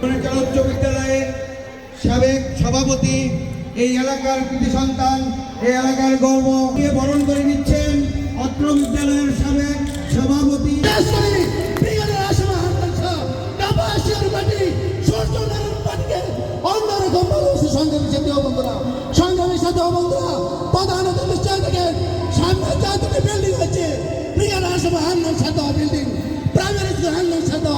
উচ্চ বিদ্যালয়ের সাবেক সভাপতি, এই এলাকার কৃতি সন্তান, এই এলাকার গর্ব নিয়ে বরণ করে নিচ্ছেন অত্র বিদ্যালয়ের সাবেক সভাপতি সংগ্রামের সাথে বন্ধুরা প্রধান অতিথি থেকে সামনে যতটি বিল্ডিং হচ্ছে ব্রিগেডিয়ার সভা হান্নান সাথে বিল্ডিং প্রাইমারি স্কুল হান্নান সাথে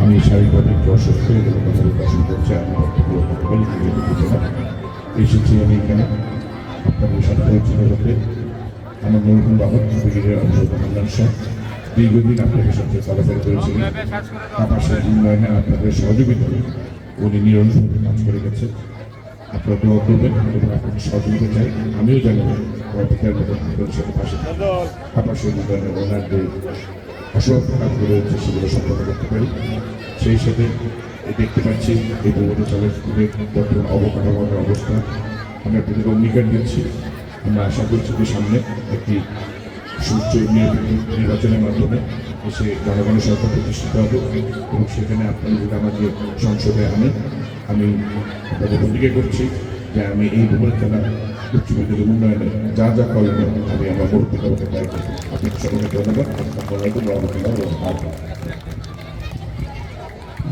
আমি শারীরিকভাবে একটু অসুস্থ হয়ে গেলে কথা প্রকাশন করছি। এসেছি আমি এখানে আপনাদের সাথে পরিচিত হতে। আমার মরহুম বাবা ব্রিগেডিয়ার হান্নান শাহ দীর্ঘদিন আপনাদের সাথে চলাফেরা করেছিলেন। আবাসের উন্নয়নে আপনাদের সহযোগিতায় উনি নিরন্তর কাজ করে গেছেন। আপনারা দোয়া করবেন এবং আপনাদের সহযোগিতা চাই। আমিও জানাবো অধিকার মতো আপনাদের সাথে পাশে আবাসের উন্নয়নে ওনাদের অসংখ্য কাজগুলো হচ্ছে সেগুলো সম্পন্ন করতে পারি। সেই সাথে দেখতে পাচ্ছি এই বহু চালের বর্তমান অবকাঠামোর অবস্থা আমি আপনাদের অঙ্গীকার দিচ্ছি। আমরা আশা করছি যে সামনে একটি সুষ্ঠু নির্বাচনের মাধ্যমে এসে জনগণের সরকার প্রতিষ্ঠিত হবে এবং সেখানে আপনারা যদি আমাকে সংসদে আমি আপনাদের অঙ্গীকার করছি যে আমি এই ভূগোল খেলা উচ্চ বিদ্যালয়ের উন্নয়নে যা যা করবেন আমি আমার মূর্তিকে দায়ী করব। আপনাকে সকলকে ধন্যবাদ।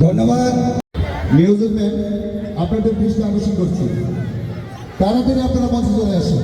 ধন্যবাদ। মিউজিক ম্যান আপনাদের দৃষ্টি আকর্ষণ করছি, তাড়াতাড়ি আপনারা মঞ্চে চলে আসেন।